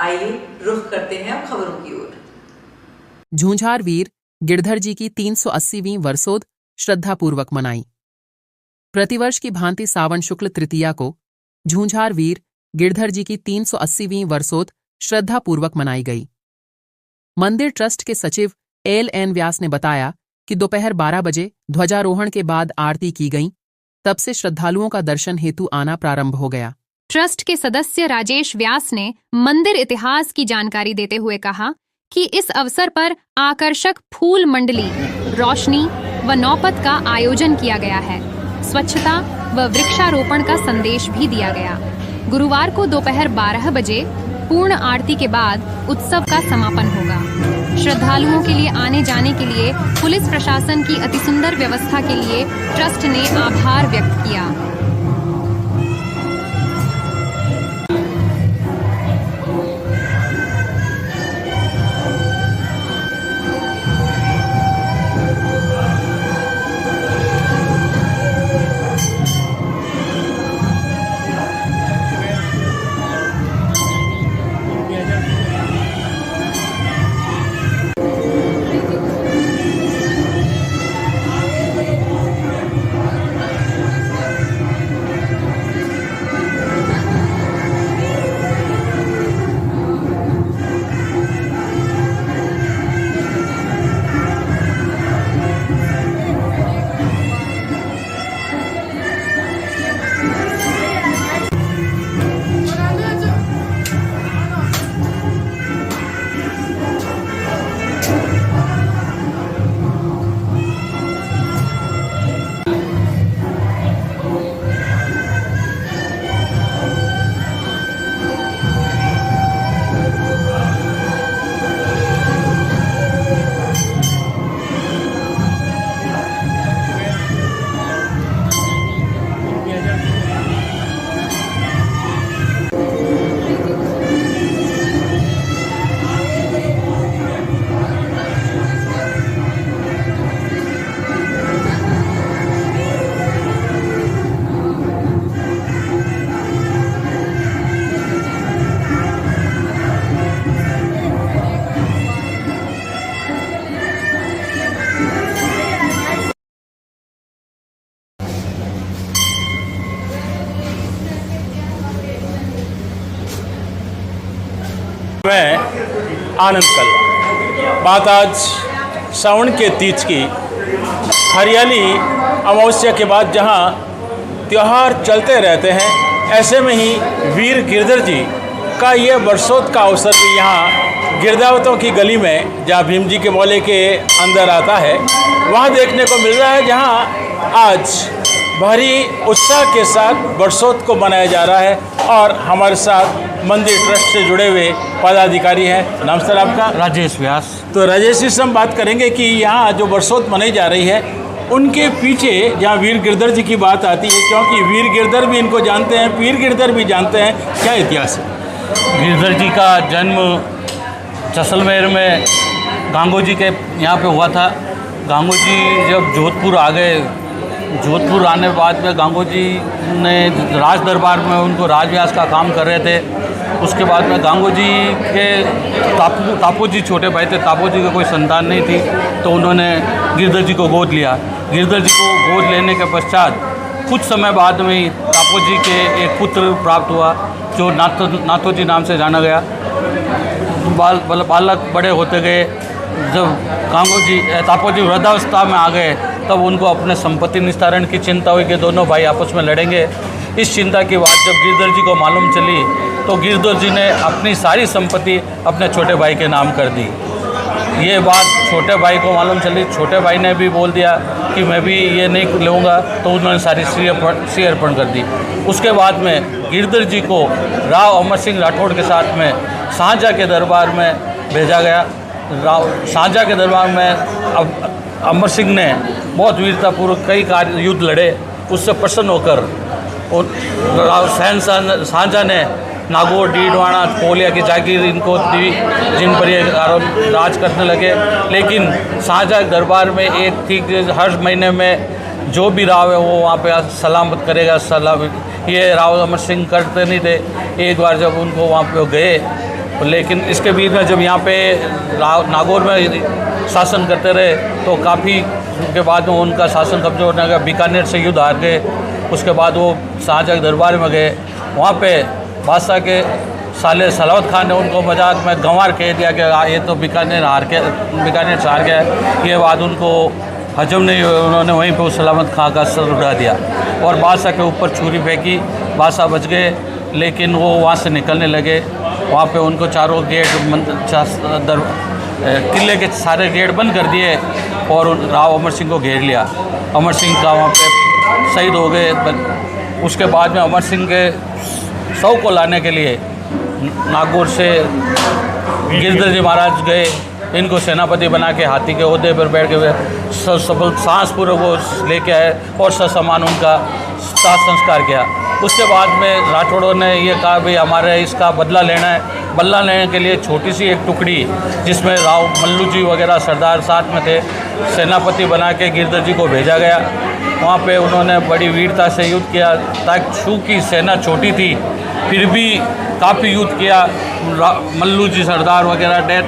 आइए रुख करते हैं अब खबरों की ओर। झूंझार वीर गिरधर जी की 380वीं वर्षोद श्रद्धापूर्वक मनाई। प्रतिवर्ष की भांति सावन शुक्ल तृतीया को झूंझार वीर गिरधर जी की 380वीं वर्षोद श्रद्धापूर्वक मनाई गई। मंदिर ट्रस्ट के सचिव एल.एन. व्यास ने बताया कि दोपहर 12 बजे ध्वजारोहण के बाद आरती की गई, तब से श्रद्धालुओं का दर्शन हेतु आना प्रारंभ हो गया। ट्रस्ट के सदस्य राजेश व्यास ने मंदिर इतिहास की जानकारी देते हुए कहा कि इस अवसर पर आकर्षक फूल मंडली, रोशनी व नौपत का आयोजन किया गया है। स्वच्छता व वृक्षारोपण का संदेश भी दिया गया। गुरुवार को दोपहर 12 बजे पूर्ण आरती के बाद उत्सव का समापन होगा। श्रद्धालुओं के लिए आने जाने के लिए पुलिस प्रशासन की अति सुंदर व्यवस्था के लिए ट्रस्ट ने आभार व्यक्त किया। मैं आनंद कल बात आज सावन के तीज की हरियाली अमावस्या के बाद जहां त्यौहार चलते रहते हैं, ऐसे में ही वीर गिरधर जी का ये वर्षोत्सव का अवसर भी यहाँ गिरदावतों की गली में, जहाँ भीम जी के मोहल्ले के अंदर आता है, वहाँ देखने को मिल रहा है, जहाँ आज भारी उत्साह के साथ वर्षोत्सव को मनाया जा रहा है। और हमारे साथ मंदिर ट्रस्ट से जुड़े हुए पदाधिकारी हैं। नाम सर आपका? राजेश व्यास। तो राजेश जी से हम बात करेंगे कि यहाँ जो वर्षोत्सव मनाई जा रही है, उनके पीछे जहाँ वीर गिरधर जी की बात आती है, क्योंकि वीर गिरधर भी इनको जानते हैं, पीर गिरधर भी जानते हैं, क्या इतिहास है? गिरधर जी का जन्म जैसलमेर में गांगो जी के यहाँ पे हुआ था। गांगो जी जब जोधपुर आ गए, जोधपुर आने के बाद में गांगो जी ने राज दरबार में उनको राजव्यास का काम कर रहे थे। उसके बाद में गांगो जी के तापू जी छोटे भाई थे, तापू जी के कोई संतान नहीं थी, तो उन्होंने गिरधर जी को गोद लिया। गिरधर जी को गोद लेने के पश्चात कुछ समय बाद में ही तापू जी के एक पुत्र प्राप्त हुआ, जो नाथो जी नाम से जाना गया। बालक बड़े होते गए। जब तापो जी वृद्धावस्था में आ गए, तब उनको अपने संपत्ति निस्तारण की चिंता हुई कि दोनों भाई आपस में लड़ेंगे। इस चिंता की बात जब गिरधर जी को मालूम चली, तो गिरधर जी ने अपनी सारी संपत्ति अपने छोटे भाई के नाम कर दी। ये बात छोटे भाई को मालूम चली, छोटे भाई ने भी बोल दिया कि मैं भी ये नहीं लूँगा, तो उन्होंने सारी श्री अर्पण कर दी। उसके बाद में गिरधर जी को राव अमर सिंह राठौड़ के साथ में शाहजहाँ के दरबार में भेजा गया। शाहजहाँ के दरबार में अमर सिंह ने बहुत वीरतापूर्वक कई युद्ध लड़े। उससे प्रसन्न होकर शाहजहाँ ने नागौर, डीडवाना, कोलिया की जागीर इनको दी, जिन पर ये राज करने लगे। लेकिन शाहजहाँ के दरबार में एक थी कि हर महीने में जो भी राव है वो वहाँ पे सलामत करेगा, सलाम। ये राव अमर सिंह करते नहीं थे। एक बार जब उनको वहाँ पे गए लेकिन इसके बीच में जब यहाँ पे नागौर में शासन करते रहे तो काफ़ी के बाद में उनका शासन कब्जा होने लगा। बीकानेर से युद्ध हार गए, उसके बाद वो शाहजहाँ के दरबार में गए। वहाँ पे बादशाह के साले सलावत खान ने उनको मजाक में गंवार कह दिया कि ये तो बीकानेर से हार गया। ये बात उनको हजम नहीं हुई, उन्होंने वहीं पे उस सलामत खां का सर उड़ा दिया और बादशाह के ऊपर छुरी फेंकी। बादशाह बच गए, लेकिन वो वहाँ से निकलने लगे। वहाँ पे उनको चारों गेट किले के सारे गेट बंद कर दिए और राव अमर सिंह को घेर लिया। अमर सिंह का वहाँ पे शहीद हो गए। उसके बाद में अमर सिंह के शव को लाने के लिए नागौर से गिरधर जी महाराज गए। इनको सेनापति बना के हाथी के ओहदे पर बैठ के सफल सांसपूर्वक वो लेके आए और ससम्मान उनका संस्कार किया। उसके बाद में राठौड़ों ने ये कहा भाई हमारे इसका बदला लेना है। बदला लेने के लिए छोटी सी एक टुकड़ी जिसमें राव मल्लू जी वगैरह सरदार साथ में थे, सेनापति बना के गिरधर जी को भेजा गया। वहाँ पे उन्होंने बड़ी वीरता से युद्ध किया, ताकि चूँकि सेना छोटी थी फिर भी काफ़ी युद्ध किया। मल्लू जी सरदार वगैरह डेथ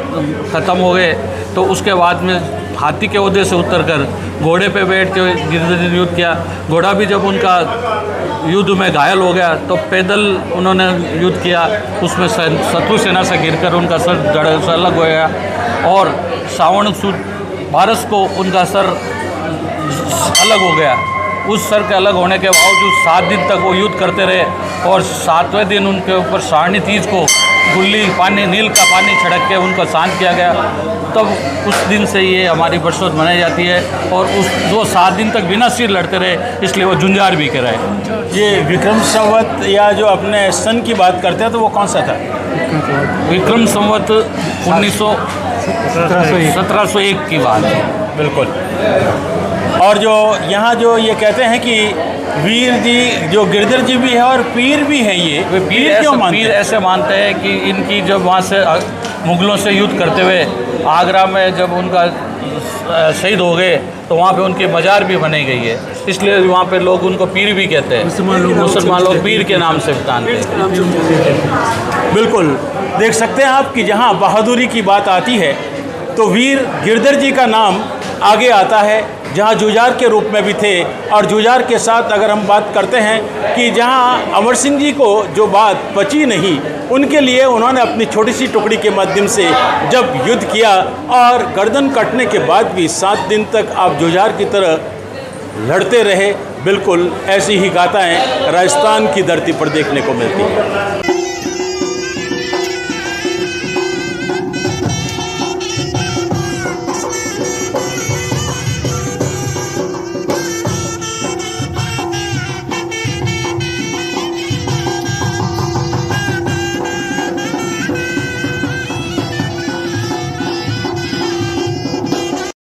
ख़त्म हो गए। तो उसके बाद में हाथी के ओहदे से उतरकर घोड़े पे बैठ के गिरधर जी ने युद्ध किया। घोड़ा भी जब उनका युद्ध में घायल हो गया तो पैदल उन्होंने युद्ध किया। उसमें शत्रु सेना से गिरकर उनका सर धड़ से अलग हो गया और सावण सुद भारत को उनका सर अलग हो गया। उस सर के अलग होने के बावजूद 7 दिन तक वो युद्ध करते रहे और 7वें दिन उनके ऊपर सारणी तीज को गुल्ली पानी नील का पानी छिड़क के उनको शांत किया गया। तब उस दिन से ये हमारी बरसोत मनाई जाती है और वो 7 दिन तक बिना सिर लड़ते रहे, इसलिए वो जुंजार भी कराए। ये विक्रम संवत या जो अपने सन की बात करते हैं तो वो कौन सा था? विक्रम संवत 1701 की बात है। बिल्कुल। और जो यहाँ जो ये कहते हैं कि वीर जी जो गिरधर जी भी है और पीर भी है, ये पीर क्यों मानते हैं? पीर ऐसे मानते हैं कि इनकी जब वहाँ से मुगलों से युद्ध करते हुए आगरा में जब उनका शहीद हो गए तो वहाँ पे उनकी मजार भी बनाई गई है, इसलिए वहाँ पे लोग उनको पीर भी कहते हैं। मुसलमान लोग पीर के नाम से जानते हैं। बिल्कुल देख सकते हैं आप कि जहाँ बहादुरी की बात आती है तो वीर गिरधर जी का नाम आगे आता है, जहाँ जुझार के रूप में भी थे। और जुझार के साथ अगर हम बात करते हैं कि जहाँ अमर सिंह जी को जो बात बची नहीं, उनके लिए उन्होंने अपनी छोटी सी टुकड़ी के माध्यम से जब युद्ध किया और गर्दन कटने के बाद भी 7 दिन तक आप जुझार की तरह लड़ते रहे। बिल्कुल ऐसी ही गाथाएं राजस्थान की धरती पर देखने को मिलती हैं।